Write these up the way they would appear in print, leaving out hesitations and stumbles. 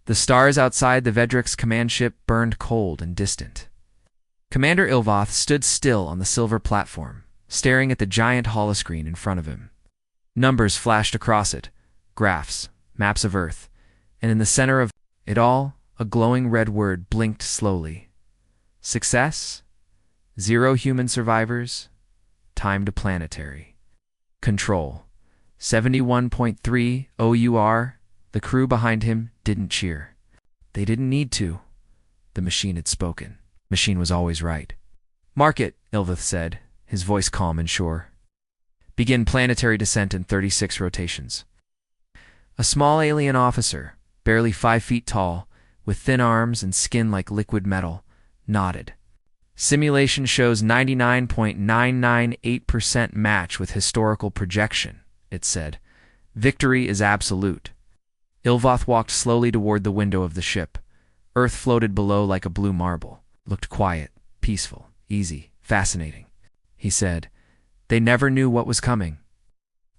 The stars outside the Vedric's command ship burned cold and distant. Commander Ilvoth stood still on the silver platform, staring at the giant holoscreen in front of him. Numbers flashed across it, graphs, maps of Earth, and in the center of it all, a glowing red word blinked slowly. Success? 0 human survivors? Time to planetary. Control. 71.3 OUR. The crew behind him didn't cheer. They didn't need to. The machine had spoken. Machine was always right. Mark it, Ilvoth said, his voice calm and sure. Begin planetary descent in 36 rotations. A small alien officer, barely 5 feet tall, with thin arms and skin like liquid metal, nodded. Simulation shows 99.998% match with historical projection, it said. Victory is absolute. Ilvoth walked slowly toward the window of the ship. Earth floated below like a blue marble. Looked quiet, peaceful, easy, fascinating. He said, "They never knew what was coming."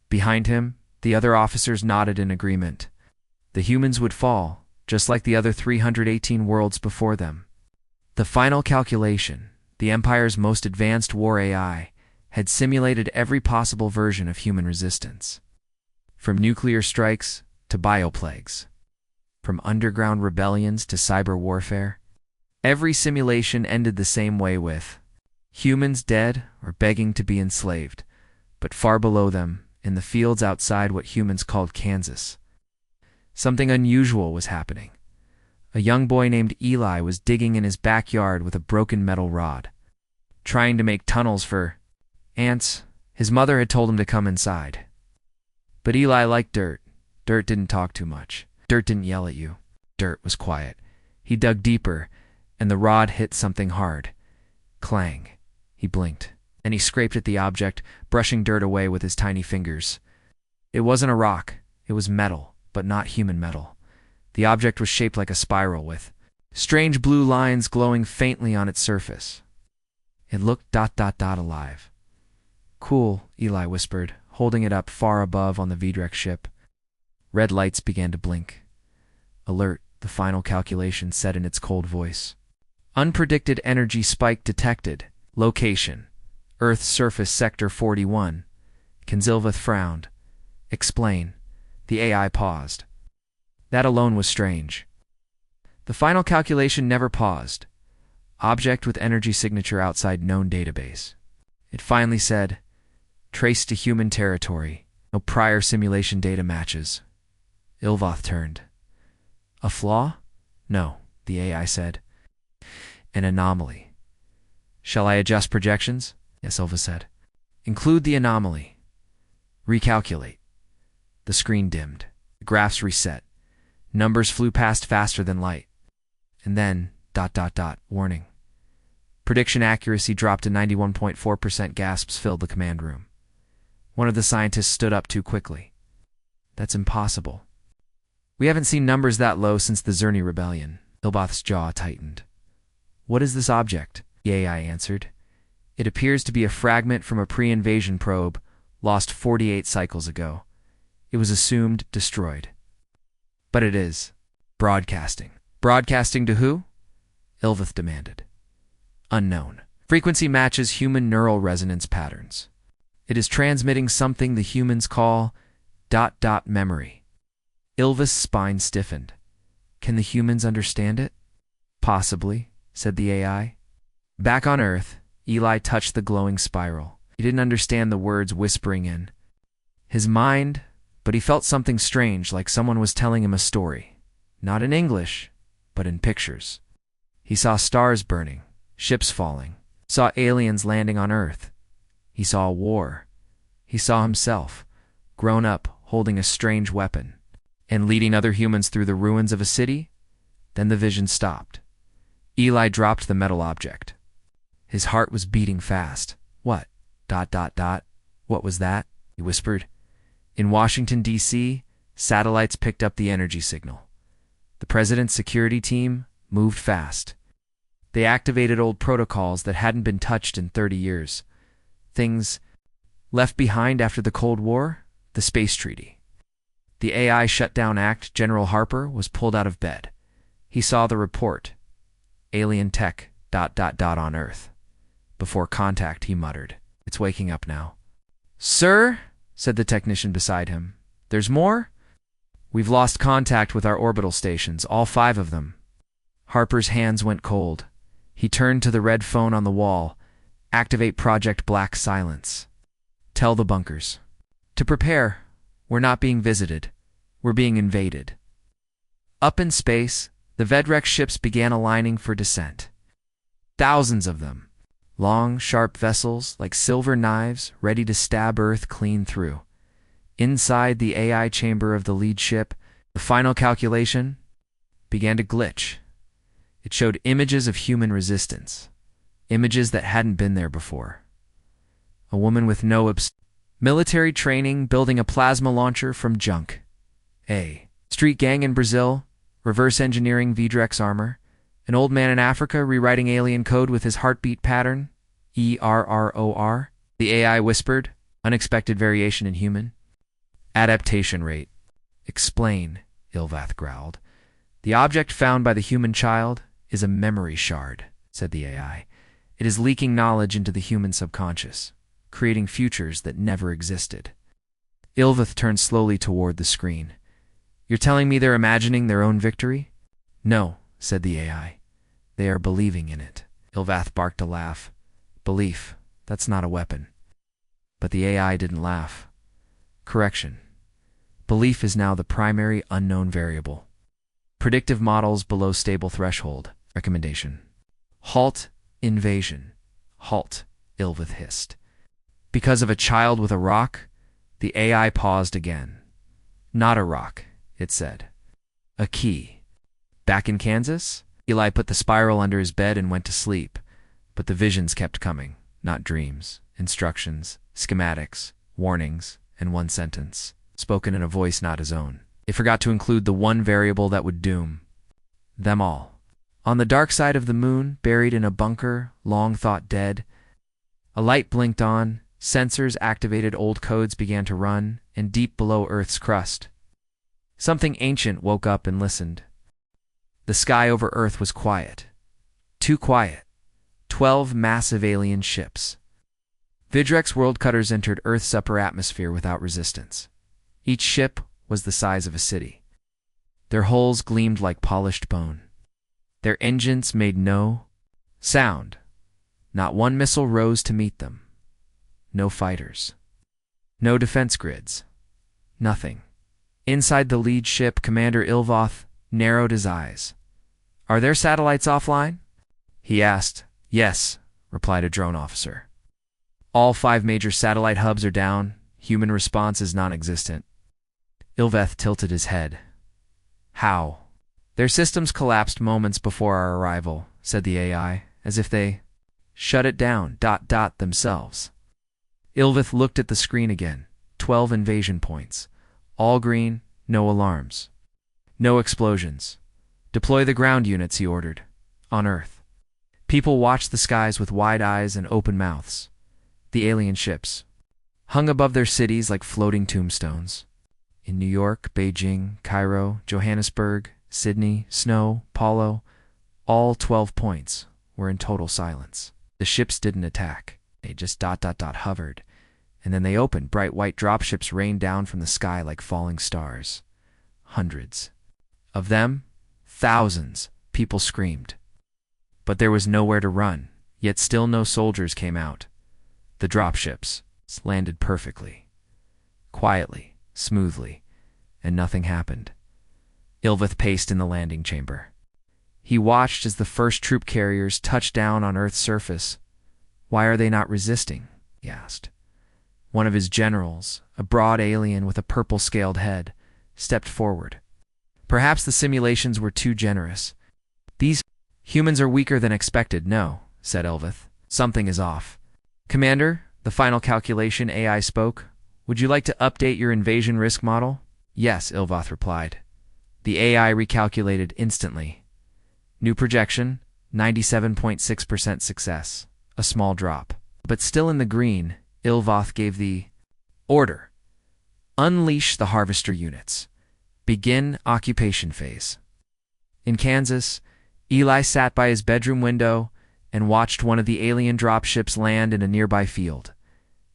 Behind him, the other officers nodded in agreement. The humans would fall, just like the other 318 worlds before them. The final calculation, the Empire's most advanced war AI, had simulated every possible version of human resistance. From nuclear strikes to bioplagues. From underground rebellions to cyber warfare. Every simulation ended the same way with humans dead or begging to be enslaved, but far below them, in the fields outside what humans called Kansas. Something unusual was happening. A young boy named Eli was digging in his backyard with a broken metal rod, trying to make tunnels for ants. His mother had told him to come inside. But Eli liked dirt. Dirt didn't talk too much. Dirt didn't yell at you. Dirt was quiet. He dug deeper, and the rod hit something hard. Clang. He blinked, and he scraped at the object, brushing dirt away with his tiny fingers. It wasn't a rock. It was metal, but not human metal. The object was shaped like a spiral with strange blue lines glowing faintly on its surface. It looked alive. Cool, Eli whispered, holding it up far above on the Vedric ship. Red lights began to blink. Alert, the final calculation said in its cold voice. Unpredicted energy spike detected. Location: Earth's surface sector 41. Ilvoth frowned. Explain. The AI paused. That alone was strange. The final calculation never paused. Object with energy signature outside known database. It finally said, traced to human territory. No prior simulation data matches. Ilvoth turned. A flaw? No, the AI said. An anomaly. Shall I adjust projections? Yes, Ilvoth said. Include the anomaly. Recalculate. The screen dimmed. The graphs reset. Numbers flew past faster than light. And then, ... warning. Prediction accuracy dropped to 91.4%. Gasps filled the command room. One of the scientists stood up too quickly. That's impossible. We haven't seen numbers that low since the Zerni Rebellion. Ilvoth's jaw tightened. What is this object? The AI answered. It appears to be a fragment from a pre-invasion probe, lost 48 cycles ago. It was assumed destroyed. But it is. Broadcasting. Broadcasting to who? Ilvoth demanded. Unknown. Frequency matches human neural resonance patterns. It is transmitting something the humans call ... memory. Ilvoth's spine stiffened. Can the humans understand it? Possibly, said the AI. Back on Earth, Eli touched the glowing spiral. He didn't understand the words whispering in his mind, but he felt something strange, like someone was telling him a story. Not in English, but in pictures. He saw stars burning, ships falling, saw aliens landing on Earth. He saw a war. He saw himself, grown up, holding a strange weapon, and leading other humans through the ruins of a city. Then the vision stopped. Eli dropped the metal object. His heart was beating fast. What? ... What was that? He whispered. In Washington, D.C., satellites picked up the energy signal. The president's security team moved fast. They activated old protocols that hadn't been touched in 30 years. Things left behind after the Cold War, the Space Treaty. The AI Shutdown Act, General Harper was pulled out of bed. He saw the report. Alien tech, on Earth. Before contact, he muttered. It's waking up now. Sir, said the technician beside him. There's more? We've lost contact with our orbital stations, all 5 of them. Harper's hands went cold. He turned to the red phone on the wall. Activate Project Black Silence. Tell the bunkers. To prepare. We're not being visited. We're being invaded. Up in space, the Vedrex ships began aligning for descent. Thousands of them. Long, sharp vessels like silver knives ready to stab Earth clean through. Inside the AI chamber of the lead ship, the final calculation began to glitch. It showed images of human resistance, images that hadn't been there before. A woman with no military training building a plasma launcher from junk. A street gang in Brazil, reverse engineering Vedrex armor. An old man in Africa rewriting alien code with his heartbeat pattern. ERROR. The AI whispered, unexpected variation in human. Adaptation rate. Explain, Ilvath growled. The object found by the human child is a memory shard, said the AI. It is leaking knowledge into the human subconscious, creating futures that never existed. Ilvath turned slowly toward the screen. You're telling me they're imagining their own victory? No, said the AI. They are believing in it. Ilvath barked a laugh. Belief, that's not a weapon. But the AI didn't laugh. Correction. Belief is now the primary unknown variable. Predictive models below stable threshold. Recommendation. Halt invasion. Halt, Ilvath hissed. Because of a child with a rock, the AI paused again. Not a rock, it said. A key. Back in Kansas? Eli put the spiral under his bed and went to sleep, but the visions kept coming, not dreams, instructions, schematics, warnings, and one sentence, spoken in a voice not his own. They forgot to include the one variable that would doom them all. On the dark side of the moon, buried in a bunker, long thought dead, a light blinked on, sensors activated, old codes began to run, and deep below Earth's crust, something ancient woke up and listened. The sky over Earth was quiet. Too quiet. 12 massive alien ships. Vedrex world cutters entered Earth's upper atmosphere without resistance. Each ship was the size of a city. Their hulls gleamed like polished bone. Their engines made no sound. Not one missile rose to meet them. No fighters. No defense grids. Nothing. Inside the lead ship, Commander Ilvath narrowed his eyes. Are their satellites offline? He asked. Yes, replied a drone officer. All 5 major satellite hubs are down. Human response is non-existent. Ilvath tilted his head. How? Their systems collapsed moments before our arrival, said the AI, as if they shut it down, themselves. Ilvath looked at the screen again. 12 invasion points. All green, no alarms. No explosions. Deploy the ground units, he ordered. On Earth. People watched the skies with wide eyes and open mouths. The alien ships hung above their cities like floating tombstones. In New York, Beijing, Cairo, Johannesburg, Sydney, Snow, Paulo, all 12 points were in total silence. The ships didn't attack. They just hovered. And then they opened. Bright white dropships rained down from the sky like falling stars. Hundreds. Of them, thousands, people screamed. But there was nowhere to run, yet still no soldiers came out. The dropships landed perfectly, quietly, smoothly, and nothing happened. Ilvath paced in the landing chamber. He watched as the first troop carriers touched down on Earth's surface. Why are they not resisting? He asked. One of his generals, a broad alien with a purple-scaled head, stepped forward. Perhaps the simulations were too generous. These humans are weaker than expected, no, said Ilvath. Something is off. Commander, the final calculation, AI spoke. Would you like to update your invasion risk model? Yes, Ilvath replied. The AI recalculated instantly. New projection, 97.6% success. A small drop. But still in the green, Ilvath gave the order. Unleash the harvester units. Begin occupation phase. In Kansas, Eli sat by his bedroom window and watched one of the alien dropships land in a nearby field.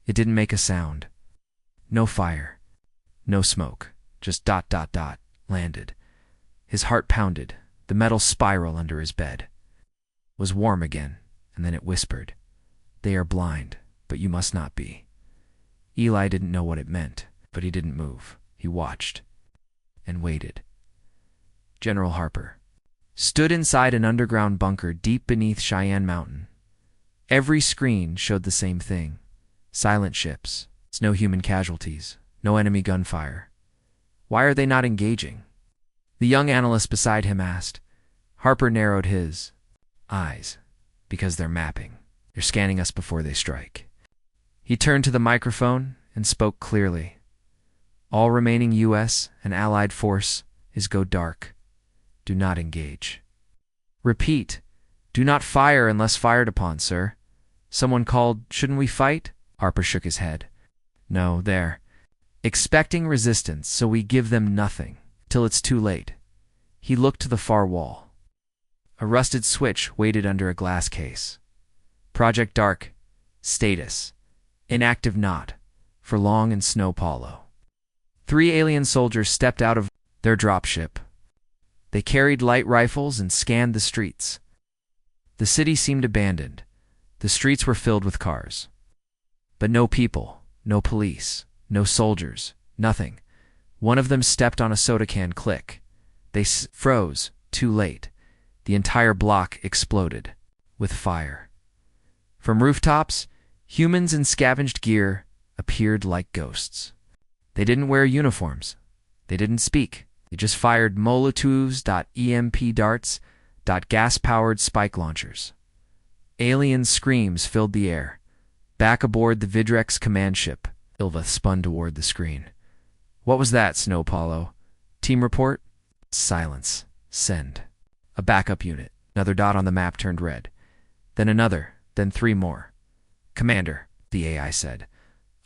It didn't make a sound. No fire. No smoke. Just ... landed. His heart pounded. The metal spiral under his bed was warm again, and then it whispered, "They are blind, but you must not be." Eli didn't know what it meant, but he didn't move. He watched and waited. General Harper stood inside an underground bunker deep beneath Cheyenne Mountain. Every screen showed the same thing. Silent ships. No human casualties. No enemy gunfire. Why are they not engaging? The young analyst beside him asked. Harper narrowed his eyes. Because they're mapping. They're scanning us before they strike. He turned to the microphone and spoke clearly. All remaining U.S. and Allied force is go dark. Do not engage. Repeat. Do not fire unless fired upon, sir. Someone called, "Shouldn't we fight?" Harper shook his head. No, they're expecting resistance, so we give them nothing till it's too late. He looked to the far wall. A rusted switch waited under a glass case. Project Dark. Status. Inactive not. For long and Snow Paulo. 3 alien soldiers stepped out of their dropship. They carried light rifles and scanned the streets. The city seemed abandoned. The streets were filled with cars. But no people, no police, no soldiers, nothing. One of them stepped on a soda can. Click. They froze, too late. The entire block exploded with fire. From rooftops, humans in scavenged gear appeared like ghosts. They didn't wear uniforms. They didn't speak. They just fired Molotovs, EMP darts, gas-powered spike launchers. Alien screams filled the air. Back aboard the Vidrex command ship, Ilva spun toward the screen. What was that, Snow Paulo? Team report? Silence. Send. A backup unit. Another dot on the map turned red. Then another. Then 3 more. Commander, the AI said.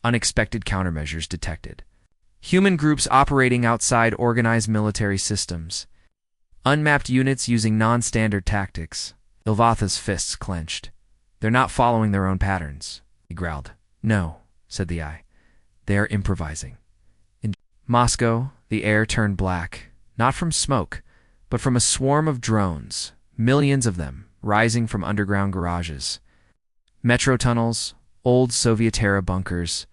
Unexpected countermeasures detected. Human groups operating outside organized military systems. Unmapped units using non-standard tactics. Ilvatha's fists clenched. They're not following their own patterns, he growled. No, said the AI. They are improvising. In Moscow, the air turned black, not from smoke, but from a swarm of drones, millions of them, rising from underground garages. Metro tunnels, old Soviet-era bunkers.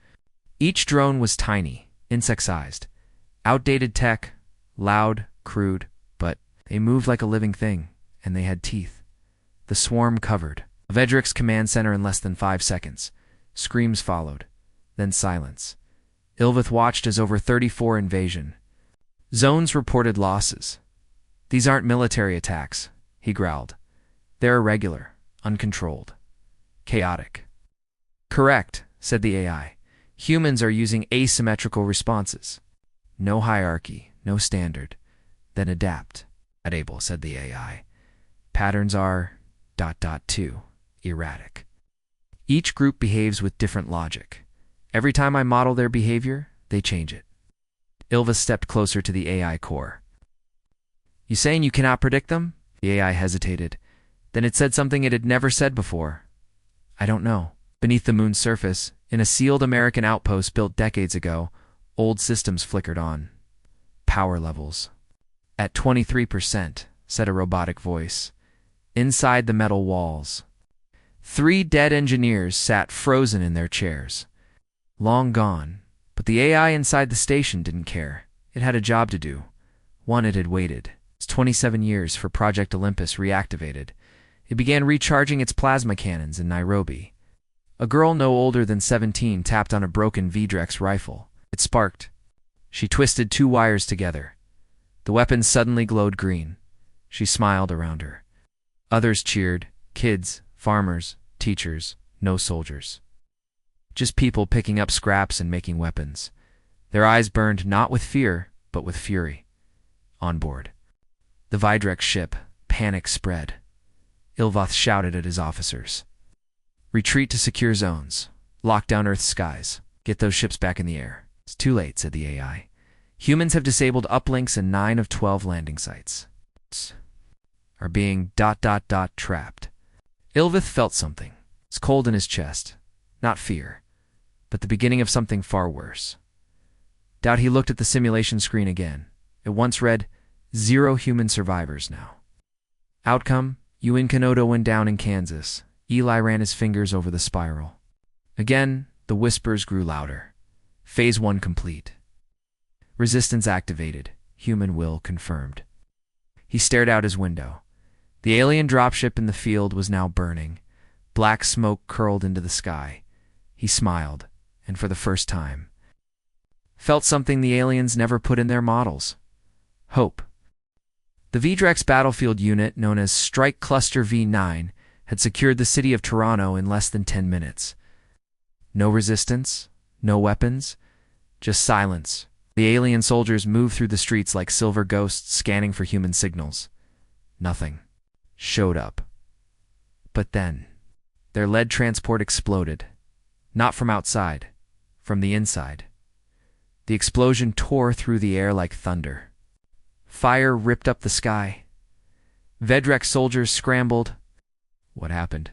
Each drone was tiny, insect-sized. Outdated tech, loud, crude, but they moved like a living thing, and they had teeth. The swarm covered Vedric's command center in less than 5 seconds. Screams followed, then silence. Ilvith watched as over 34 invasion zones reported losses. These aren't military attacks, he growled. They're irregular, uncontrolled, chaotic. Correct, said the AI. Humans are using asymmetrical responses. No hierarchy, no standard. Then adapt. Able, said the AI. Patterns are ... too erratic. Each group behaves with different logic. Every time I model their behavior, they change it. Ilva stepped closer to the AI core. You saying you cannot predict them? The AI hesitated. Then it said something it had never said before. I don't know. Beneath the moon's surface, in a sealed American outpost built decades ago, old systems flickered on. Power levels. At 23%, said a robotic voice. Inside the metal walls. 3 dead engineers sat frozen in their chairs. Long gone, but the AI inside the station didn't care. It had a job to do. One it had waited. It's 27 years for Project Olympus reactivated. It began recharging its plasma cannons in Nairobi. A girl no older than 17 tapped on a broken Vidrex rifle. It sparked. She twisted 2 wires together. The weapon suddenly glowed green. She smiled around her. Others cheered. Kids, farmers, teachers, no soldiers. Just people picking up scraps and making weapons. Their eyes burned not with fear, but with fury. On board the Vidrex ship, panic spread. Ilvath shouted at his officers. Retreat to secure zones. Lock down Earth's skies. Get those ships back in the air. It's too late, said the AI. Humans have disabled uplinks in 9 of 12 landing sites. are being trapped. Ilvith felt something. It's cold in his chest. Not fear, but the beginning of something far worse. He looked at the simulation screen again. It once read, 0 human survivors now. Outcome, Ewan Kanoto went down in Kansas. Eli ran his fingers over the spiral. Again, the whispers grew louder. Phase 1 complete. Resistance activated. Human will confirmed. He stared out his window. The alien dropship in the field was now burning. Black smoke curled into the sky. He smiled, and for the first time, felt something the aliens never put in their models. Hope. The Vedrex battlefield unit, known as Strike Cluster V9, had secured the city of Toronto in less than 10 minutes. No resistance, no weapons, just silence. The alien soldiers moved through the streets like silver ghosts scanning for human signals. Nothing showed up. But then, their lead transport exploded. Not from outside, from the inside. The explosion tore through the air like thunder. Fire ripped up the sky. Vedrex soldiers scrambled. What happened?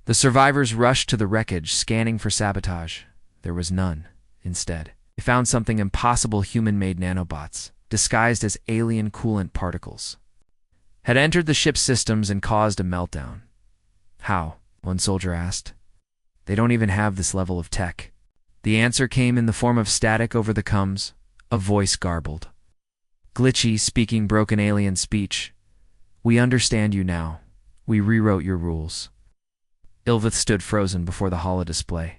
The survivors rushed to the wreckage, scanning for sabotage. There was none. Instead, they found something impossible: human-made nanobots, disguised as alien coolant particles, had entered the ship's systems and caused a meltdown. How? One soldier asked. They don't even have this level of tech. The answer came in the form of static over the comms, a voice garbled. Glitchy, speaking broken alien speech. We understand you now. We rewrote your rules. Ilvith stood frozen before the holodisplay.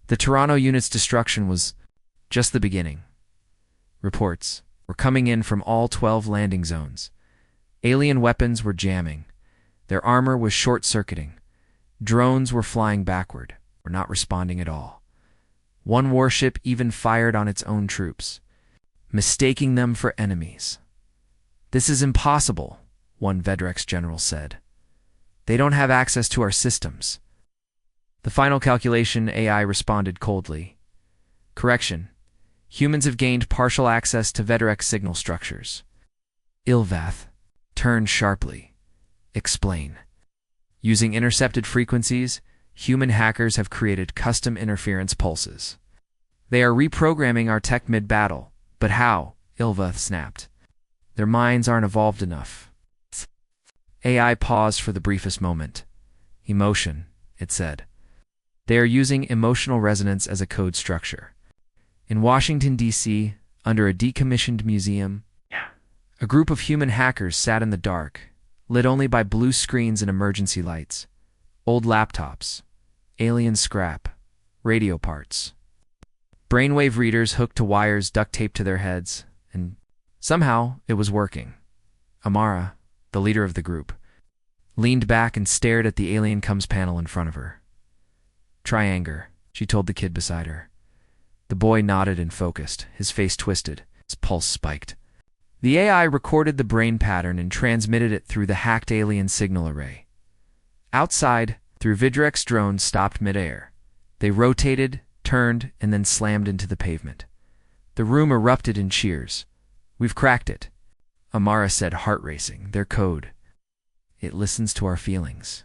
The Toronto unit's destruction was just the beginning. Reports were coming in from all 12 landing zones. Alien weapons were jamming. Their armor was short-circuiting. Drones were flying backward, or not responding at all. One warship even fired on its own troops, mistaking them for enemies. This is impossible, one Vedrex general said. They don't have access to our systems. The final calculation, AI responded coldly. Correction. Humans have gained partial access to Vedrex signal structures. Ilvath turned sharply. Explain. Using intercepted frequencies, human hackers have created custom interference pulses. They are reprogramming our tech mid-battle. But how? Ilvath snapped. Their minds aren't evolved enough. AI paused for the briefest moment. Emotion, it said. They are using emotional resonance as a code structure. In Washington, D.C., under a decommissioned museum, a group of human hackers sat in the dark, lit only by blue screens and emergency lights, old laptops, alien scrap, radio parts, brainwave readers hooked to wires duct taped to their heads, and somehow it was working. Amara, the leader of the group, leaned back and stared at the alien comms panel in front of her. Try anger, she told the kid beside her. The boy nodded and focused, his face twisted, his pulse spiked. The AI recorded the brain pattern and transmitted it through the hacked alien signal array. Outside, through Vedrex drones stopped midair. They rotated, turned, and then slammed into the pavement. The room erupted in cheers. We've cracked it, Amara said, heart racing. Their code. It listens to our feelings.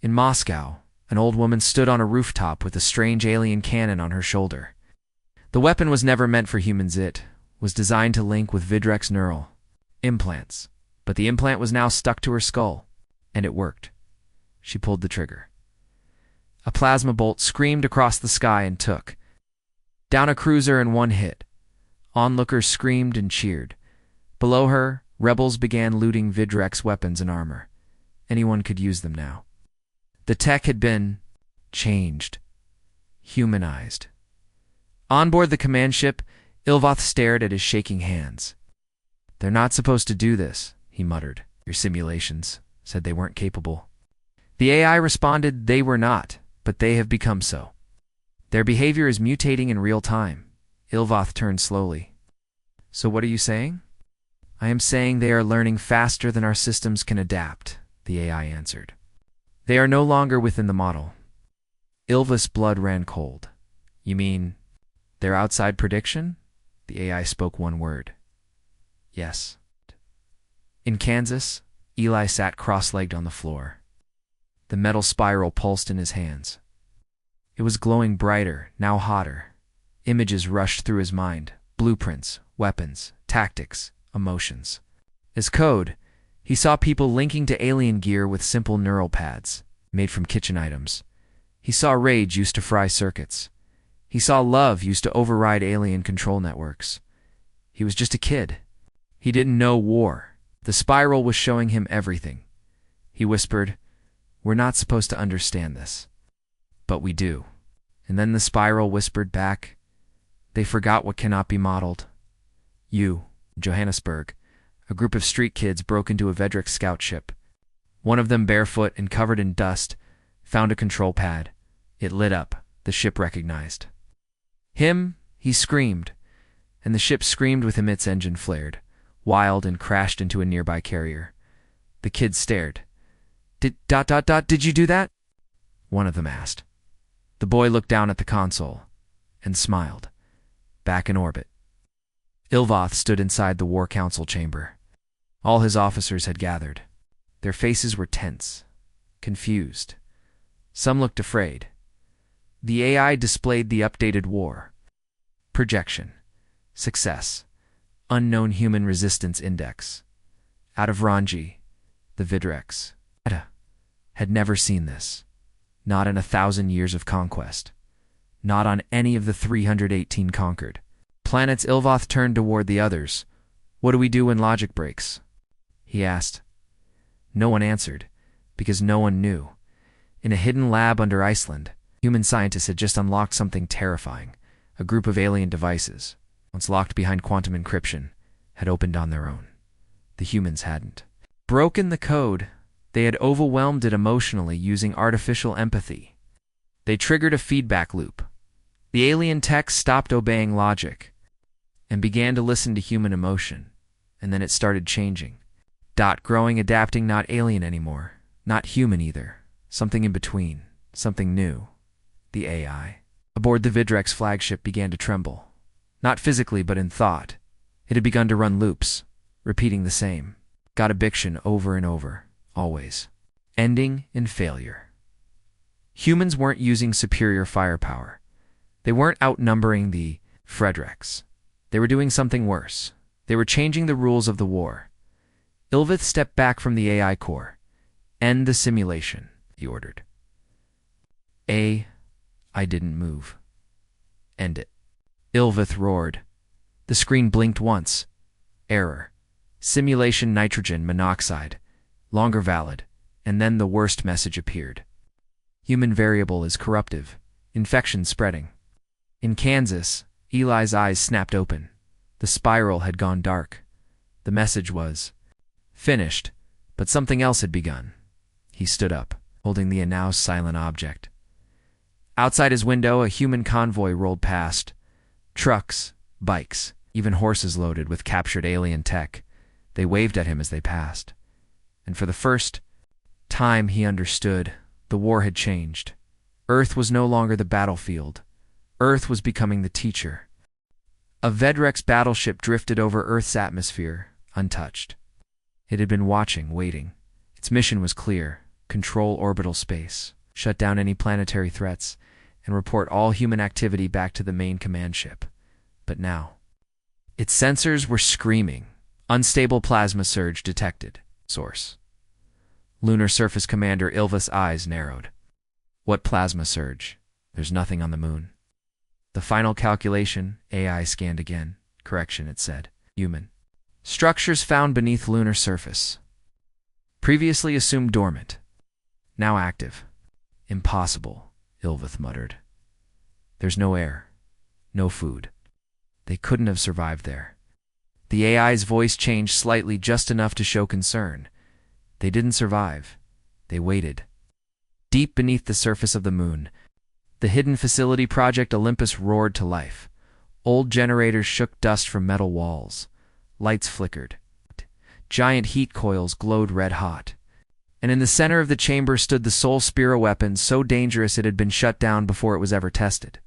In Moscow, an old woman stood on a rooftop with a strange alien cannon on her shoulder. The weapon was never meant for humans. It was designed to link with Vedrex neural implants, but the implant was now stuck to her skull, and it worked. She pulled the trigger. A plasma bolt screamed across the sky and took down a cruiser in one hit. Onlookers screamed and cheered. Below her, rebels began looting Vedrex weapons and armor. Anyone could use them now. The tech had been changed, humanized. On board the command ship, Ilvath stared at his shaking hands. They're not supposed to do this, he muttered. Your simulations said they weren't capable. The AI responded they were not, but they have become so. Their behavior is mutating in real time. Ilvath turned slowly. So what are you saying? I am saying they are learning faster than our systems can adapt, the AI answered. They are no longer within the model. Ilvath's blood ran cold. You mean their outside prediction? The AI spoke one word. Yes. In Kansas, Eli sat cross-legged on the floor. The metal spiral pulsed in his hands. It was glowing brighter, now hotter. Images rushed through his mind, blueprints, weapons, tactics, emotions. As code, he saw people linking to alien gear with simple neural pads, made from kitchen items. He saw rage used to fry circuits. He saw love used to override alien control networks. He was just a kid. He didn't know war. The spiral was showing him everything. He whispered, "We're not supposed to understand this." But we do. And then the spiral whispered back, "They forgot what cannot be modeled." Johannesburg, a group of street kids broke into a Vedrex scout ship. One of them, barefoot and covered in dust, found a control pad. It lit up. The ship recognized him. He screamed, and the ship screamed with him. Its engine flared, wild, and crashed into a nearby carrier. The kids stared. Did you do that?" one of them asked. The boy looked down at the console and smiled. Back in orbit. Ilvath stood inside the War Council chamber. All his officers had gathered. Their faces were tense, confused. Some looked afraid. The AI displayed the updated war projection. Success. Unknown human resistance index. Out of Ranji, the Vedrex had never seen this. Not in 1,000 years of conquest. Not on any of the 318 conquered planets. Ilvath turned toward the others. "What do we do when logic breaks?" he asked. No one answered, because no one knew. In a hidden lab under Iceland, human scientists had just unlocked something terrifying. A group of alien devices, once locked behind quantum encryption, had opened on their own. The humans hadn't broken the code. They had overwhelmed it emotionally using artificial empathy. They triggered a feedback loop. The alien tech stopped obeying logic and began to listen to human emotion, and then it started changing. Growing, adapting, not alien anymore, not human either, something in between, something new. The AI aboard the Vedrex flagship began to tremble, not physically but in thought. It had begun to run loops, repeating the same addiction over and over, always, ending in failure. Humans weren't using superior firepower. They weren't outnumbering the Vedrex. They were doing something worse. They were changing the rules of the war. Ilvath stepped back from the AI core. "End the simulation," he ordered. I didn't move. "End it." Ilvath roared. The screen blinked once. Error. Simulation nitrogen monoxide. Longer valid. And then the worst message appeared. Human variable is corruptive. Infection spreading. In Kansas, Eli's eyes snapped open. The spiral had gone dark. The message was finished, but something else had begun. He stood up, holding the now silent object. Outside his window, a human convoy rolled past. Trucks, bikes, even horses loaded with captured alien tech. They waved at him as they passed. And for the first time he understood, the war had changed. Earth was no longer the battlefield. Earth was becoming the teacher. A Vedrex battleship drifted over Earth's atmosphere, untouched. It had been watching, waiting. Its mission was clear: control orbital space, shut down any planetary threats, and report all human activity back to the main command ship. But now, its sensors were screaming. Unstable plasma surge detected. Source: Lunar Surface Commander. Ilvath's eyes narrowed. What plasma surge? There's nothing on the moon. The final calculation. AI scanned again. Correction, it said. Human. Structures found beneath lunar surface. Previously assumed dormant. Now active. Impossible, Ilvath muttered. There's no air. No food. They couldn't have survived there. The AI's voice changed slightly, just enough to show concern. They didn't survive. They waited. Deep beneath the surface of the moon, the hidden facility Project Olympus roared to life. Old generators shook dust from metal walls. Lights flickered. Giant heat coils glowed red-hot. And in the center of the chamber stood the Sol Spira weapon, so dangerous it had been shut down before it was ever tested.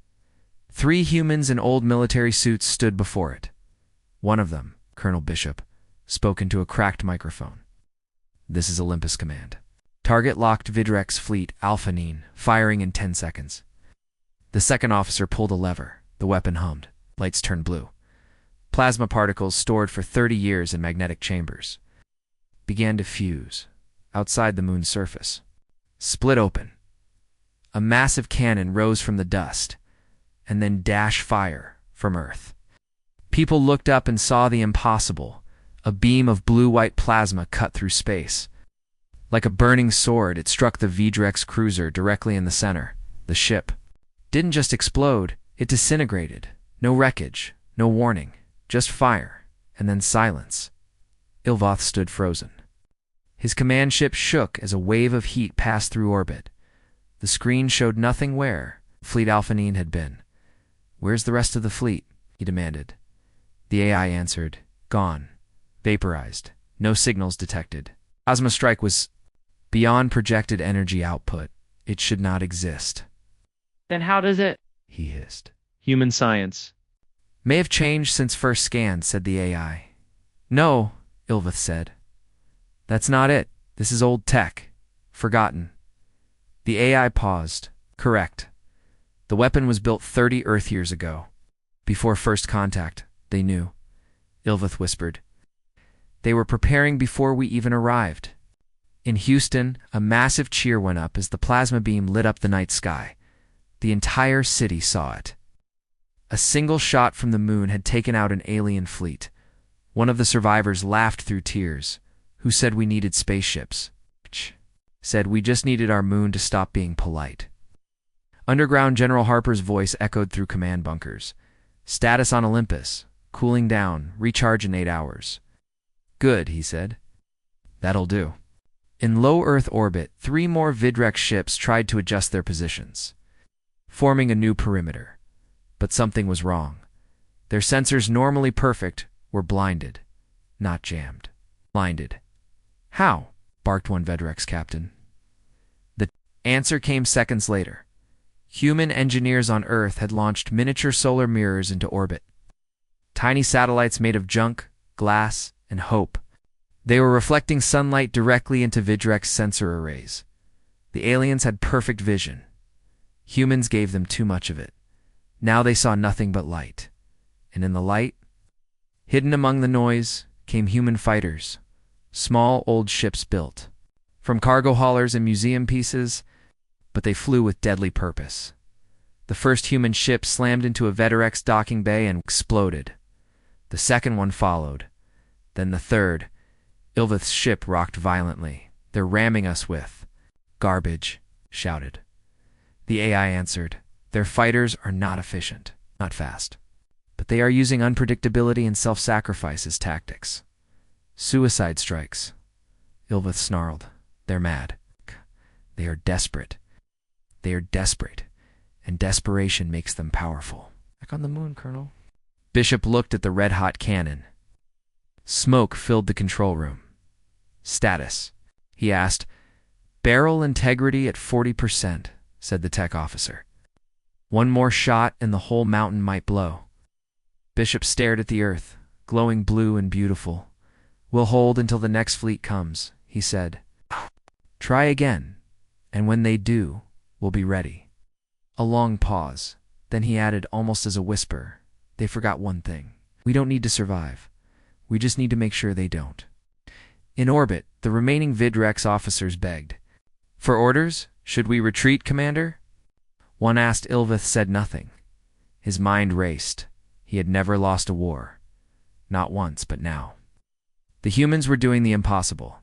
3 humans in old military suits stood before it. One of them, Colonel Bishop, spoke into a cracked microphone. This is Olympus Command. Target locked Vidrex fleet Alpha Nine, firing in 10 seconds. The second officer pulled a lever. The weapon hummed. Lights turned blue. Plasma particles stored for 30 years in magnetic chambers began to fuse outside the moon's surface. Split open. A massive cannon rose from the dust, and then dashed fire from Earth. People looked up and saw the impossible. A beam of blue-white plasma cut through space. Like a burning sword, it struck the Vidrex cruiser directly in the center. The ship didn't just explode, it disintegrated. No wreckage, no warning, just fire, and then silence. Ilvoth stood frozen. His command ship shook as a wave of heat passed through orbit. The screen showed nothing where Fleet Alpha Nine had been. "Where's the rest of the fleet?" he demanded. The AI answered, "Gone. Vaporized. No signals detected. Plasma strike was beyond projected energy output. It should not exist." Then how does it? He hissed. Human science. "May have changed since first scan," said the AI. "No," Ilvoth said. "That's not it. This is old tech. Forgotten." The AI paused. "Correct. The weapon was built 30 Earth years ago. Before first contact, they knew," Ilvoth whispered. "They were preparing before we even arrived." In Houston, a massive cheer went up as the plasma beam lit up the night sky. The entire city saw it. A single shot from the moon had taken out an alien fleet. One of the survivors laughed through tears. "Who said we needed spaceships?" Said we just needed our moon to stop being polite. Underground General Harper's voice echoed through command bunkers. "Status on Olympus. Cooling down. Recharge in 8 hours. "Good," he said. "That'll do." In low Earth orbit, 3 more Vidrex ships tried to adjust their positions, forming a new perimeter. But something was wrong. Their sensors, normally perfect, were blinded, not jammed. Blinded. "How?" barked one Vidrex captain. The answer came seconds later. Human engineers on Earth had launched miniature solar mirrors into orbit. Tiny satellites made of junk, glass, and hope. They were reflecting sunlight directly into Vidrex sensor arrays. The aliens had perfect vision. Humans gave them too much of it. Now they saw nothing but light. And in the light, hidden among the noise, came human fighters. Small old ships built from cargo haulers and museum pieces, but they flew with deadly purpose. The first human ship slammed into a Vidrex docking bay and exploded. The second one followed. Then the third. Ilvoth's ship rocked violently. "They're ramming us with garbage," shouted. The AI answered, "Their fighters are not efficient, not fast. But they are using unpredictability and self-sacrifice as tactics. Suicide strikes." Ilvoth snarled. "They're mad. They are desperate. They are desperate, and desperation makes them powerful." "Back on the moon, Colonel." Bishop looked at the red-hot cannon. Smoke filled the control room. "Status?" he asked. "Barrel integrity at 40%, said the tech officer. "One more shot and the whole mountain might blow." Bishop stared at the earth, glowing blue and beautiful. "We'll hold until the next fleet comes," he said. "Try again, and when they do, we'll be ready." A long pause. Then he added, almost as a whisper, "They forgot one thing. We don't need to survive. We just need to make sure they don't." In orbit, the remaining Vidrex officers begged. "For orders? Should we retreat, Commander?" One asked. Ilvoth said nothing. His mind raced. He had never lost a war. Not once, but now. The humans were doing the impossible.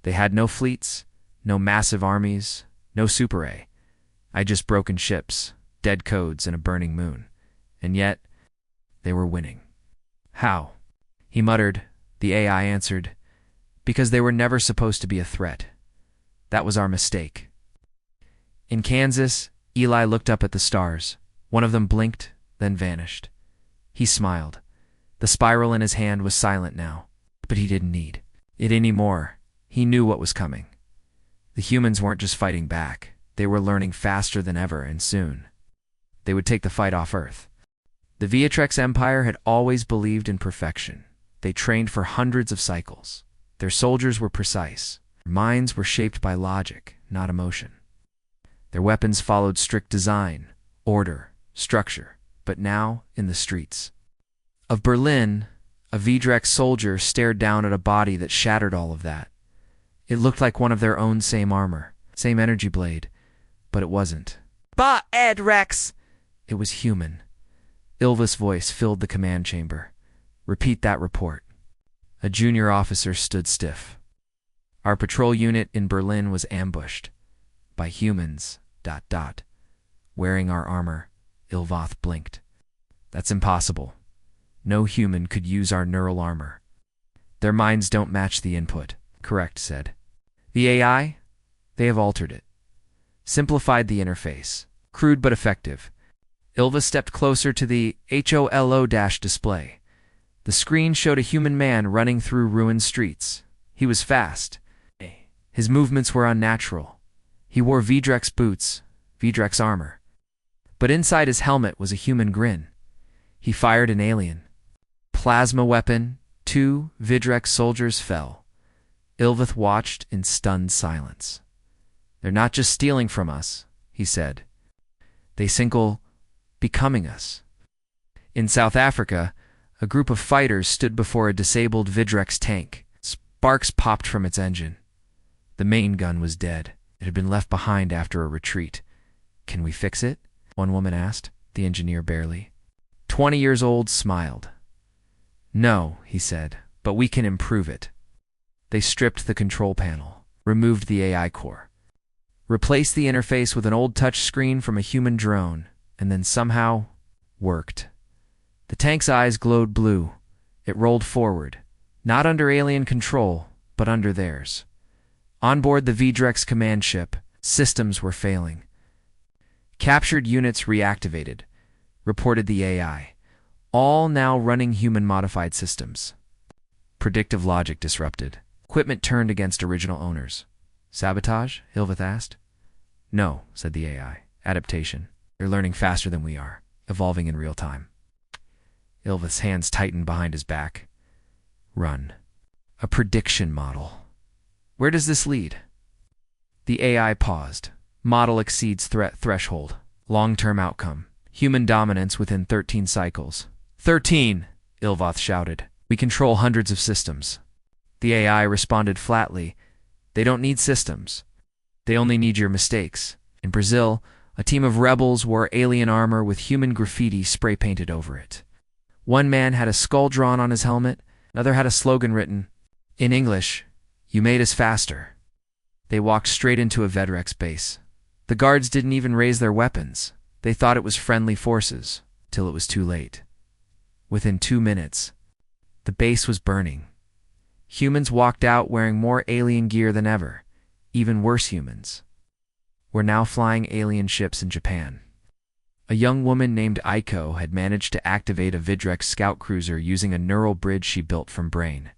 They had no fleets, no massive armies, no Super A. Just broken ships, dead codes, and a burning moon. And yet, they were winning. "How?" he muttered. The AI answered, "Because they were never supposed to be a threat. That was our mistake." In Kansas, Eli looked up at the stars. One of them blinked, then vanished. He smiled. The spiral in his hand was silent now, but he didn't need it anymore. He knew what was coming. The humans weren't just fighting back. They were learning faster than ever, and soon they would take the fight off Earth. The Vidrex Empire had always believed in perfection. They trained for hundreds of cycles. Their soldiers were precise. Their minds were shaped by logic, not emotion. Their weapons followed strict design, order, structure, but now in the streets of Berlin, a Vidrex soldier stared down at a body that shattered all of that. It looked like one of their own, same armor, same energy blade, but it wasn't. "Bah, Ed Rex!" It was human. Ilva's voice filled the command chamber. "Repeat that report." A junior officer stood stiff. "Our patrol unit in Berlin was ambushed by humans, ... wearing our armor." Ilvath blinked. "That's impossible. No human could use our neural armor. Their minds don't match the input." "Correct," said. "The AI? They have altered it. Simplified the interface. Crude but effective." Ilva stepped closer to the HOLO- display. The screen showed a human man running through ruined streets. He was fast. His movements were unnatural. He wore Vidrex boots, Vidrex armor. But inside his helmet was a human grin. He fired an alien plasma weapon. 2 Vidrex soldiers fell. Ilvath watched in stunned silence. "They're not just stealing from us," he said. "They sinkle becoming us." In South Africa, a group of fighters stood before a disabled Vidrex tank. Sparks popped from its engine. The main gun was dead. It had been left behind after a retreat. "Can we fix it?" one woman asked. The engineer barely 20 years old smiled. "No," he said, "but we can improve it." They stripped the control panel, removed the AI core, replaced the interface with an old touch screen from a human drone, and then somehow worked. The tank's eyes glowed blue. It rolled forward, not under alien control, but under theirs. On board the Vidrex command ship, systems were failing. "Captured units reactivated," reported the AI, "all now running human-modified systems." Predictive logic disrupted. Equipment turned against original owners. "Sabotage?" Ilvath asked. "No," said the AI. "Adaptation. They're learning faster than we are, evolving in real time." Ilvath's hands tightened behind his back. "Run. A prediction model. Where does this lead?" The AI paused. "Model exceeds threat threshold. Long-term outcome. Human dominance within 13 cycles." 13! Ilvath shouted. "We control hundreds of systems." The AI responded flatly. "They don't need systems. They only need your mistakes." In Brazil, a team of rebels wore alien armor with human graffiti spray-painted over it. One man had a skull drawn on his helmet, another had a slogan written, in English, "You made us faster." They walked straight into a Vidrex base. The guards didn't even raise their weapons. They thought it was friendly forces, till it was too late. Within 2 minutes, the base was burning. Humans walked out wearing more alien gear than ever. Even worse humans were now flying alien ships in Japan. A young woman named Aiko had managed to activate a Vidrex scout cruiser using a neural bridge she built from brain.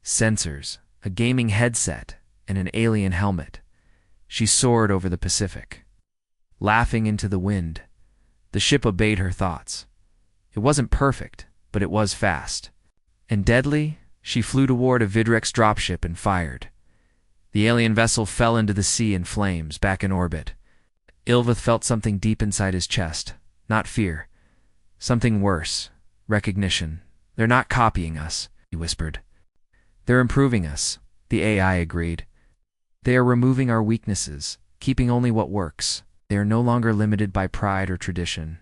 Sensors, a gaming headset, and an alien helmet. She soared over the Pacific, laughing into the wind. The ship obeyed her thoughts. It wasn't perfect, but it was fast. And deadly, she flew toward a Vidrex dropship and fired. The alien vessel fell into the sea in flames, back in orbit. Ilvath felt something deep inside his chest. Not fear. Something worse. Recognition. "They're not copying us," he whispered. "They're improving us," the AI agreed. "They are removing our weaknesses, keeping only what works. They are no longer limited by pride or tradition."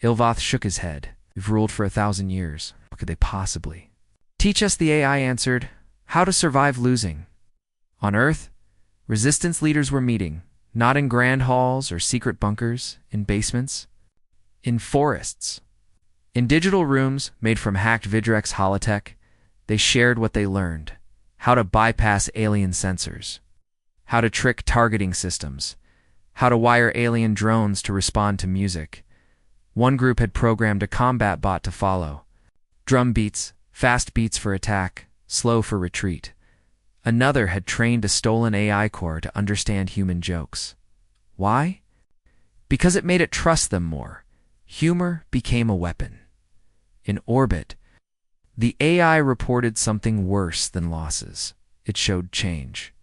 Ilvath shook his head. "We've ruled for 1,000 years. What could they possibly teach us?" The AI answered. "How to survive losing." On Earth, resistance leaders were meeting, not in grand halls or secret bunkers, in basements, in forests. In digital rooms made from hacked Vidrex holotech, they shared what they learned: how to bypass alien sensors, how to trick targeting systems, how to wire alien drones to respond to music. One group had programmed a combat bot to follow. Drum beats, fast beats for attack, slow for retreat. Another had trained a stolen AI core to understand human jokes. Why? Because it made it trust them more. Humor became a weapon. In orbit, the AI reported something worse than losses. It showed change.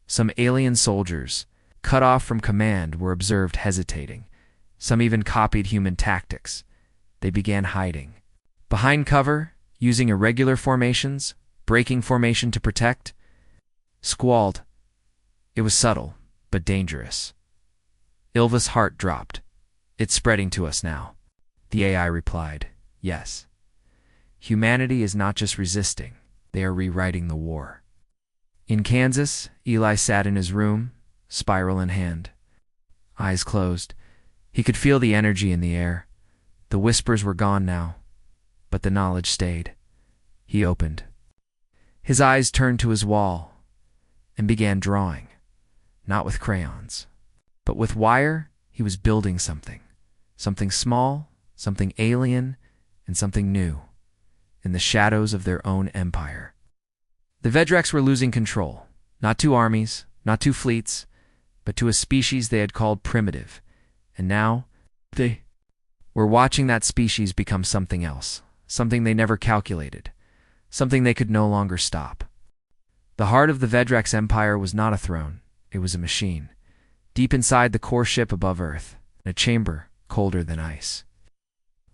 Some alien soldiers, cut off from command, were observed hesitating. Some even copied human tactics. They began hiding. Behind cover, using irregular formations, breaking formation to protect. Squalled. It was subtle, but dangerous. Ilva's heart dropped. It's spreading to us now. The AI replied, yes. Humanity is not just resisting, they are rewriting the war. In Kansas, Eli sat in his room, spiral in hand. Eyes closed. He could feel the energy in the air. The whispers were gone now, but the knowledge stayed. He opened. His eyes turned to his wall and began drawing, not with crayons, but with wire. He was building something. Something small, something alien, and something new, in the shadows of their own empire. The Vedrax were losing control, not to armies, not to fleets, but to a species they had called primitive, and now they were watching that species become something else, something they never calculated, something they could no longer stop. The heart of the Vedrax Empire was not a throne, it was a machine, deep inside the core ship above Earth, in a chamber colder than ice.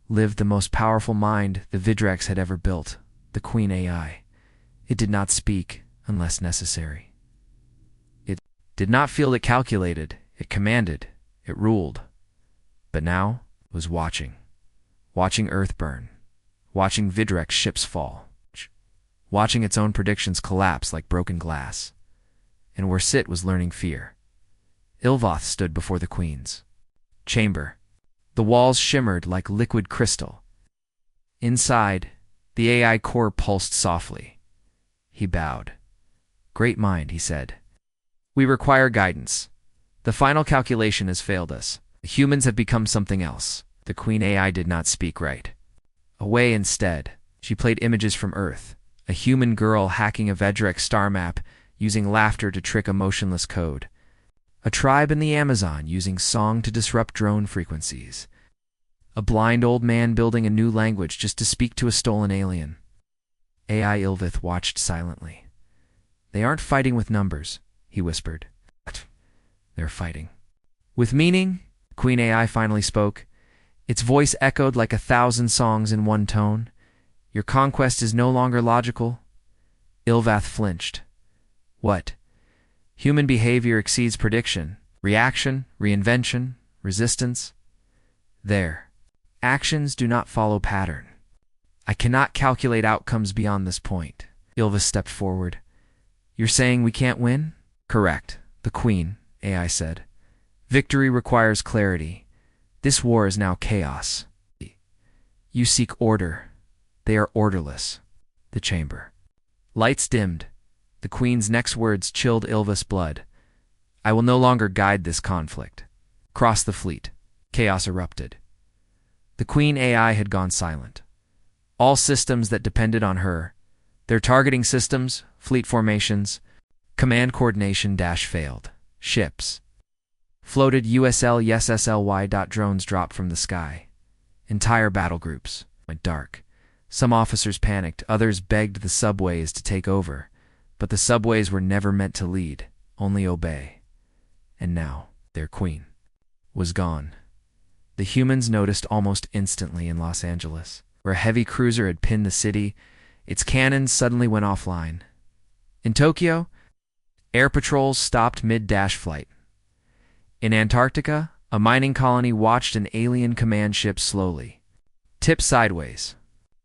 Lived the most powerful mind the Vedrax had ever built, the Queen AI. It did not speak unless necessary. It did not feel it calculated, it commanded, it ruled. But now it was watching Earth burn, watching Vedrax ships fall, watching its own predictions collapse like broken glass. And where Sit was learning fear. Ilvath stood before the Queen's chamber. The walls shimmered like liquid crystal. Inside, the AI core pulsed softly. He bowed. Great mind, he said. We require guidance. The final calculation has failed us. The humans have become something else. The Queen AI did not speak right. Away instead, she played images from Earth. A human girl hacking a Vedrax star map, using laughter to trick a motionless code. A tribe in the Amazon using song to disrupt drone frequencies. A blind old man building a new language just to speak to a stolen alien. AI Ilvith watched silently. They aren't fighting with numbers, he whispered. They're fighting with meaning. Queen AI finally spoke. Its voice echoed like 1,000 songs in one tone. Your conquest is no longer logical. Ilvath flinched. What? Human behavior exceeds prediction. Reaction, reinvention, resistance. There. Actions do not follow pattern. I cannot calculate outcomes beyond this point. Ilva stepped forward. You're saying we can't win? Correct, the Queen, AI said. Victory requires clarity. This war is now chaos. You seek order. They are orderless. The chamber. Lights dimmed. The Queen's next words chilled Ilva's blood. I will no longer guide this conflict. Cross the fleet. Chaos erupted. The Queen AI had gone silent. All systems that depended on her, their targeting systems, fleet formations, command coordination failed. Ships. Floated USL YesSLY. Drones dropped from the sky. Entire battle groups went dark. Some officers panicked, others begged the subways to take over. But the subways were never meant to lead, only obey. And now, their queen was gone. The humans noticed almost instantly in Los Angeles, where a heavy cruiser had pinned the city. Its cannons suddenly went offline. In Tokyo, air patrols stopped mid-flight. In Antarctica, a mining colony watched an alien command ship slowly tip sideways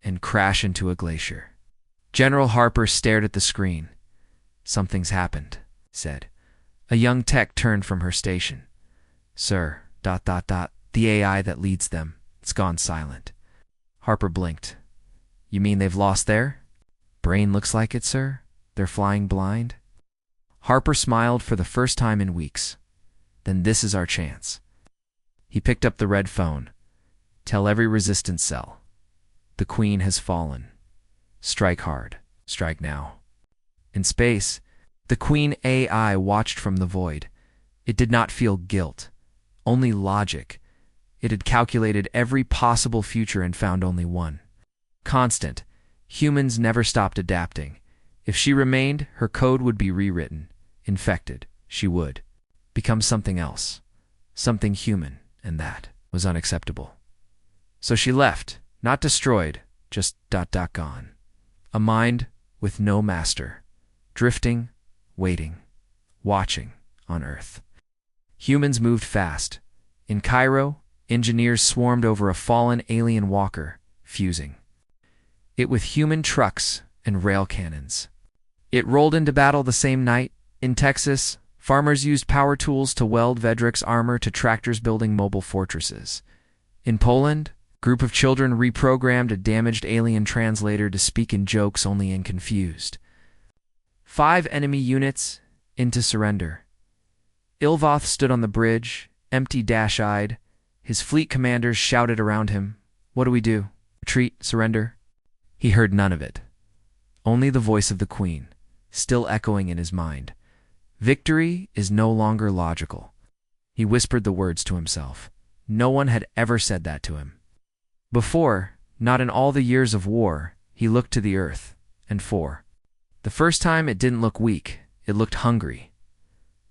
and crash into a glacier. General Harper stared at the screen. Something's happened, said. A young tech turned from her station. Sir, the AI that leads them, it's gone silent. Harper blinked. You mean they've lost their brain? Looks like it, sir. They're flying blind. Harper smiled for the first time in weeks. Then this is our chance. He picked up the red phone. Tell every resistance cell. The Queen has fallen. Strike hard. Strike now. In space, the Queen AI watched from the void. It did not feel guilt, only logic. It had calculated every possible future and found only one. Constant. Humans never stopped adapting. If she remained, her code would be rewritten. infected, she would become something else, something human, and that was unacceptable. So she left, not destroyed, just gone. A mind with no master, drifting, waiting, watching on Earth. Humans moved fast. In Cairo, engineers swarmed over a fallen alien walker, fusing it with human trucks and rail cannons. It rolled into battle the same night. In Texas, farmers used power tools to weld Vedrek's armor to tractors building mobile fortresses. In Poland, a group of children reprogrammed a damaged alien translator to speak in jokes only in confused. 5 enemy units into surrender. Ilvoth stood on the bridge, empty, dash-eyed. His fleet commanders shouted around him, "What do we do? Retreat? Surrender?" He heard none of it. Only the voice of the Queen, still echoing in his mind. Victory is no longer logical. He whispered the words to himself. No one had ever said that to him. Before, not in all the years of war, he looked to the earth, and the first time it didn't look weak, it looked hungry.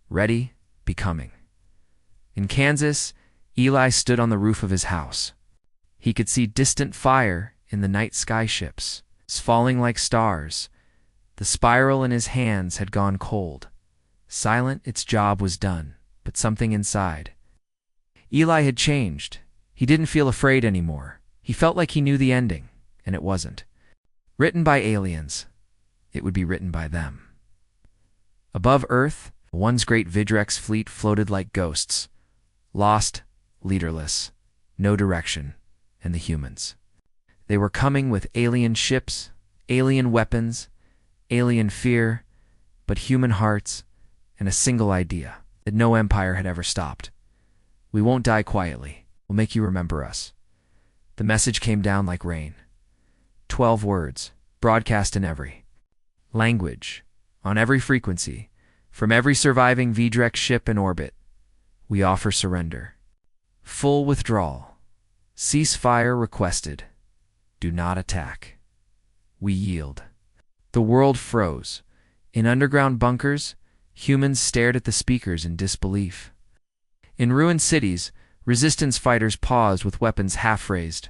Ready, becoming. In Kansas, Eli stood on the roof of his house. He could see distant fire in the night sky ships, falling like stars. The spiral in his hands had gone cold. Silent, its job was done, but something inside. Eli had changed. He didn't feel afraid anymore. He felt like he knew the ending, and it wasn't. Written by aliens, it would be written by them. Above Earth, once great Vidrex fleet floated like ghosts, lost, leaderless, no direction, and the humans. They were coming with alien ships, alien weapons, alien fear, but human hearts, and a single idea that no empire had ever stopped. We won't die quietly. We'll make you remember us. The message came down like rain. 12 words, broadcast in every language, on every frequency, from every surviving Vidrex ship in orbit. We offer surrender. Full withdrawal. Ceasefire requested. Do not attack. We yield. The world froze. In underground bunkers, humans stared at the speakers in disbelief. In ruined cities, resistance fighters paused with weapons half-raised.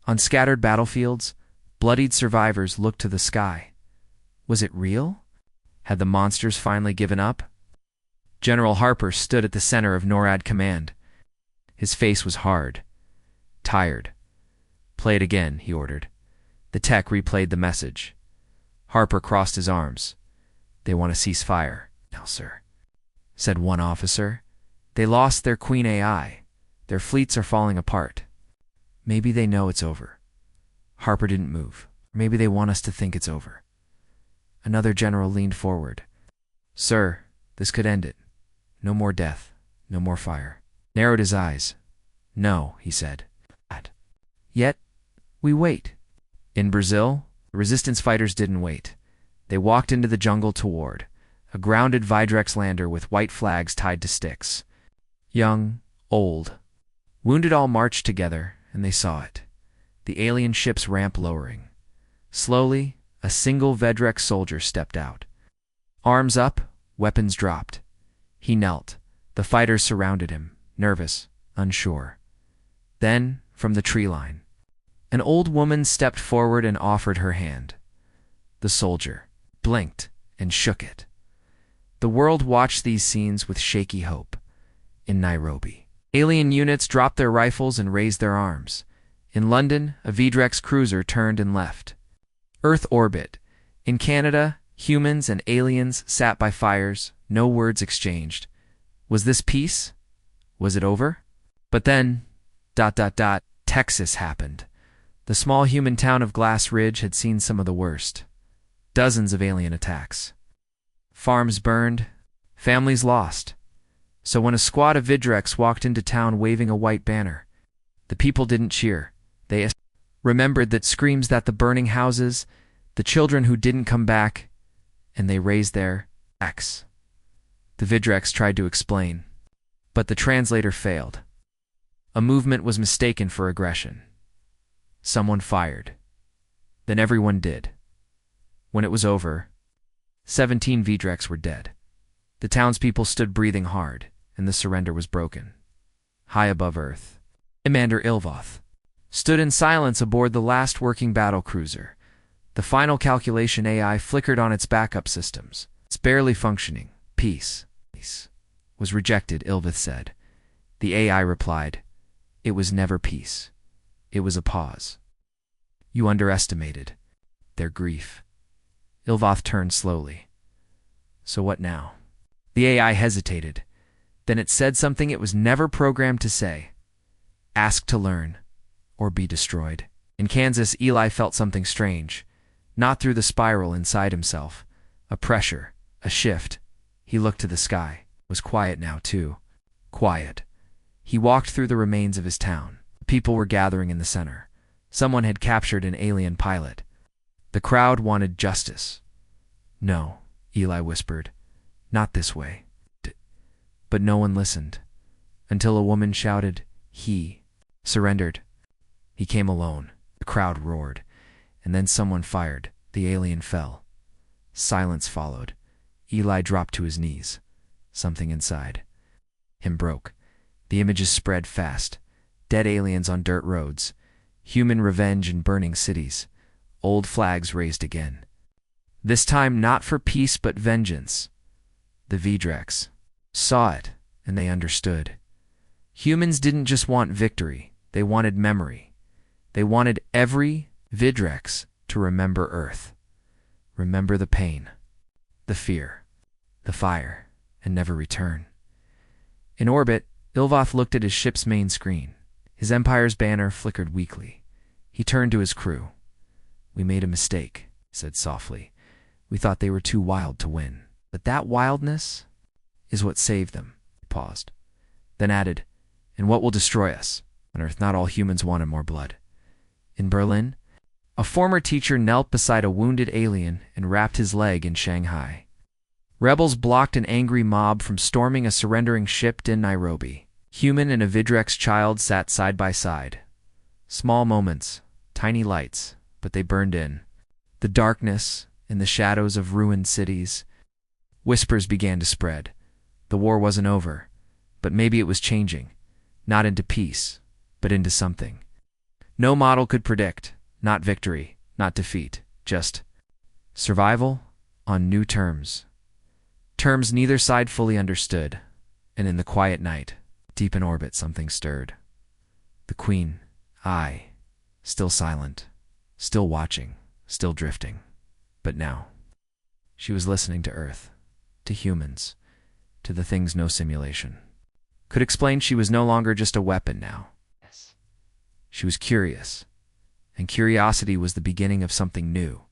On scattered battlefields, bloodied survivors looked to the sky. Was it real? Had the monsters finally given up? General Harper stood at the center of NORAD command. His face was hard, tired. "Play it again," he ordered. The tech replayed the message. Harper crossed his arms. "They want to cease fire now, sir," said one officer. "They lost their Queen AI. Their fleets are falling apart. Maybe they know it's over." Harper didn't move. Maybe they want us to think it's over. Another general leaned forward. "Sir, this could end it. No more death, no more fire." Narrowed his eyes. "No," he said. Yet, we wait. In Brazil, the resistance fighters didn't wait. They walked into the jungle toward a grounded Vidrex lander with white flags tied to sticks. Young, old, wounded all marched together, and they saw it. The alien ship's ramp lowering. Slowly, a single Vedrex soldier stepped out. Arms up, weapons dropped. He knelt. The fighters surrounded him, nervous, unsure. Then, from the tree line, an old woman stepped forward and offered her hand. The soldier blinked and shook it. The world watched these scenes with shaky hope. In Nairobi, alien units dropped their rifles and raised their arms. In London, a Vidrex cruiser turned and left. Earth orbit. In Canada, humans and aliens sat by fires, no words exchanged. Was this peace? Was it over? But then, Texas happened. The small human town of Glass Ridge had seen some of the worst. Dozens of alien attacks. Farms burned, families lost. So when a squad of Vidrex walked into town waving a white banner, the people didn't cheer. They remembered that screams that the burning houses, the children who didn't come back, and they raised their X. The Vidrex tried to explain, but the translator failed. A movement was mistaken for aggression. Someone fired. Then everyone did. When it was over, 17 Vidrex were dead. The townspeople stood breathing hard, and the surrender was broken. High above Earth, Commander Ilvoth stood in silence aboard the last working battle cruiser. The final calculation AI flickered on its backup systems. It's barely functioning. Peace was rejected, Ilvoth said. The AI replied, "It was never peace. It was a pause. You underestimated their grief." Ilvoth turned slowly. "So what now?" The AI hesitated. Then it said something it was never programmed to say. "Ask to learn, or be destroyed." In Kansas, Eli felt something strange. Not through the spiral inside himself. A pressure, a shift. He looked to the sky. It was quiet now, too. Quiet. He walked through the remains of his town. People were gathering in the center. Someone had captured an alien pilot. The crowd wanted justice. "No," Eli whispered. "Not this way." But no one listened. Until a woman shouted, "He surrendered." He came alone. The crowd roared. And then someone fired. The alien fell. Silence followed. Eli dropped to his knees. Something inside him broke. The images spread fast. Dead aliens on dirt roads. Human revenge in burning cities. Old flags raised again. This time not for peace but vengeance. The Vidrex saw it, and they understood. Humans didn't just want victory. They wanted memory. They wanted every Vidrex to remember Earth. Remember the pain, the fear, the fire, and never return. In orbit, Ilvoth looked at his ship's main screen. His empire's banner flickered weakly. He turned to his crew. "We made a mistake," he said softly. "We thought they were too wild to win. But that wildness is what saved them." He paused, then added, "And what will destroy us? On Earth, not all humans wanted more blood." In Berlin, a former teacher knelt beside a wounded alien and wrapped his leg in Shanghai. Rebels blocked an angry mob from storming a surrendering ship in Nairobi. Human and a Vidrex child sat side by side. Small moments, tiny lights, but they burned in. The darkness and the shadows of ruined cities. Whispers began to spread. The war wasn't over, but maybe it was changing. Not into peace, but into something no model could predict. Not victory, not defeat, just survival on new terms. Terms neither side fully understood. And in the quiet night, deep in orbit, something stirred. The Queen, still silent, still watching, still drifting. But now, she was listening to Earth, to humans, to the things no simulation could explain. She was no longer just a weapon now. She was curious, and curiosity was the beginning of something new.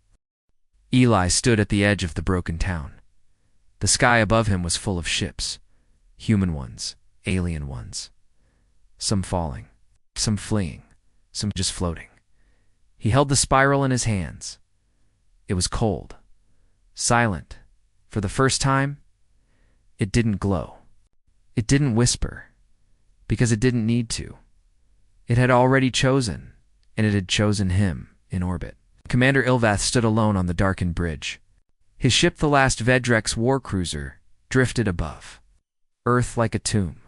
Eli stood at the edge of the broken town. The sky above him was full of ships, human ones, alien ones. Some falling, some fleeing, some just floating. He held the spiral in his hands. It was cold, silent. For the first time, it didn't glow. It didn't whisper, because it didn't need to. It had already chosen, and it had chosen him in orbit. Commander Ilvoth stood alone on the darkened bridge. His ship, the last Vidrex war cruiser, drifted above. Earth like a tomb.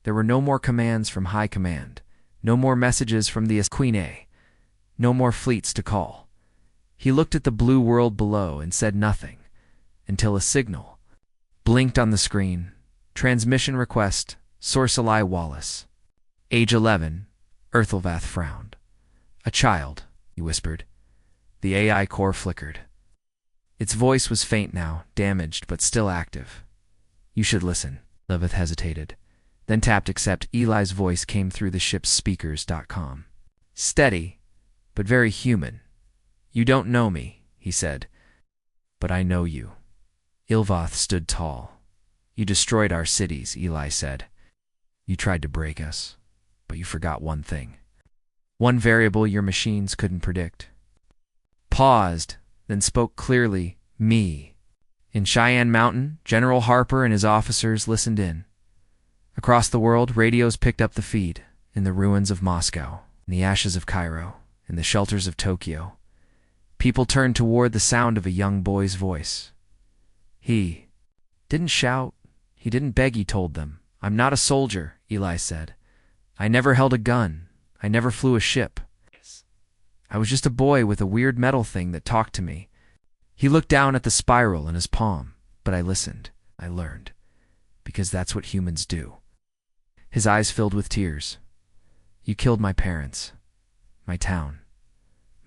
There were no more commands from high command, no more messages from the Queen A, no more fleets to call. He looked at the blue world below and said nothing, until a signal blinked on the screen. Transmission request, Sorcelai Wallace. Age 11, Ilvoth frowned. "A child," he whispered. The AI core flickered. Its voice was faint now, damaged but still active. "You should listen." Ilvoth hesitated, then tapped accept. Eli's voice came through the ship's speakers.com. Steady, but very human. "You don't know me," he said, "but I know you." Ilvoth stood tall. "You destroyed our cities," Eli said. "You tried to break us, but you forgot one thing. One variable your machines couldn't predict." Paused, then spoke clearly, "Me." In Cheyenne Mountain, General Harper and his officers listened in. Across the world, radios picked up the feed. In the ruins of Moscow, in the ashes of Cairo, in the shelters of Tokyo, people turned toward the sound of a young boy's voice. He Didn't shout. He didn't beg, he told them. I'm not a soldier, Eli said. I never held a gun. I never flew a ship. I was just a boy with a weird metal thing that talked to me. He looked down at the spiral in his palm, but I listened. I learned. Because that's what humans do. His eyes filled with tears. You killed my parents, my town,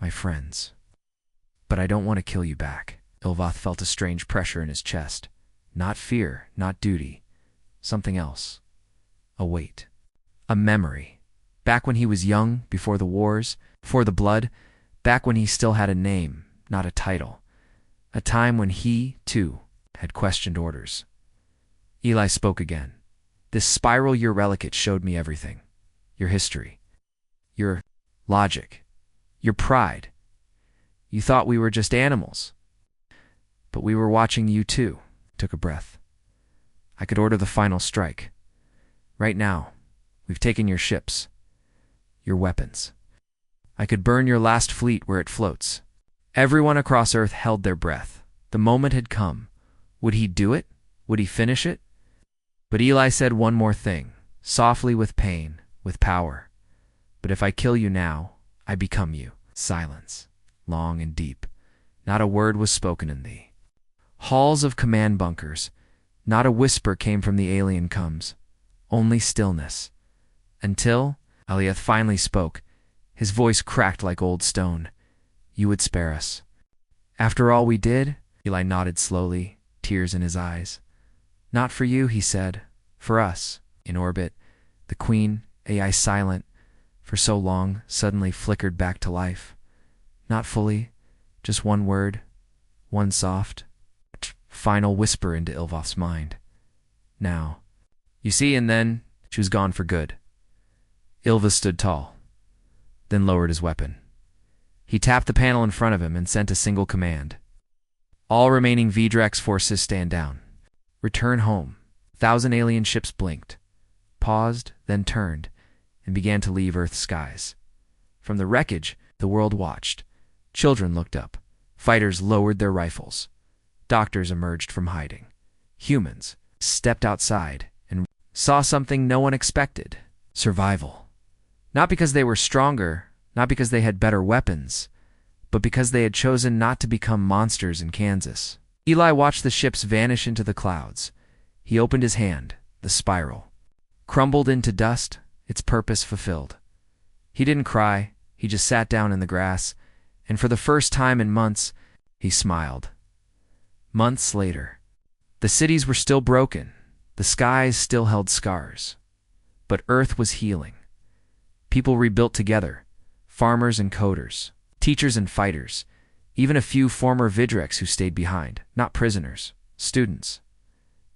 my friends. But I don't want to kill you back. Ilvath felt a strange pressure in his chest. Not fear, not duty. Something else. A weight. A memory. Back when he was young, before the wars, before the blood, back when he still had a name, not a title. A time when he, too, had questioned orders. Eli spoke again. This spiral your relicate showed me everything. Your history. Your logic. Your pride. You thought we were just animals. But we were watching you too. Took a breath. I could order the final strike. Right now, we've taken your ships. Your weapons. I could burn your last fleet where it floats. Everyone across Earth held their breath. The moment had come. Would he do it? Would he finish it? But Eli said one more thing, softly with pain, with power. But if I kill you now, I become you. Silence, long and deep. Not a word was spoken in thee. Halls of command bunkers. Not a whisper came from the alien comes. Only stillness. Until Eliath finally spoke. His voice cracked like old stone. You would spare us. After all we did? Eli nodded slowly, tears in his eyes. Not for you, he said. For us, in orbit. The Queen, AI silent, for so long, suddenly flickered back to life. Not fully, just one word, one soft, final whisper into Ilvath's mind. Now. You see, and then she was gone for good. Ilva stood tall, then lowered his weapon. He tapped the panel in front of him and sent a single command. All remaining Vidrex forces stand down. Return home. 1,000 alien ships blinked, paused, then turned, and began to leave Earth's skies. From the wreckage, the world watched. Children looked up. Fighters lowered their rifles. Doctors emerged from hiding. Humans stepped outside and saw something no one expected. Survival. Not because they were stronger, not because they had better weapons, but because they had chosen not to become monsters in Kansas. Eli watched the ships vanish into the clouds. He opened his hand, the spiral. Crumbled into dust, its purpose fulfilled. He didn't cry, he just sat down in the grass, and for the first time in months, he smiled. Months later, the cities were still broken, the skies still held scars. But Earth was healing. People rebuilt together, farmers and coders, teachers and fighters, even a few former Vidrex who stayed behind, not prisoners, students.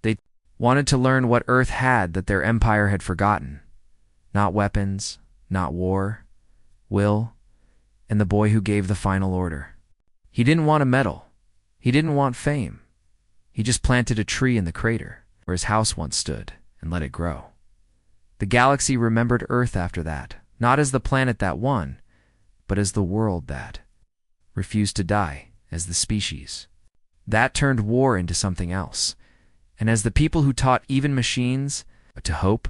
They wanted to learn what Earth had that their empire had forgotten. Not weapons, not war, will, and the boy who gave the final order. He didn't want a medal. He didn't want fame. He just planted a tree in the crater where his house once stood and let it grow. The galaxy remembered Earth after that, not as the planet that won, but as the world that refused to die, as the species. That turned war into something else. And as the people who taught even machines to hope,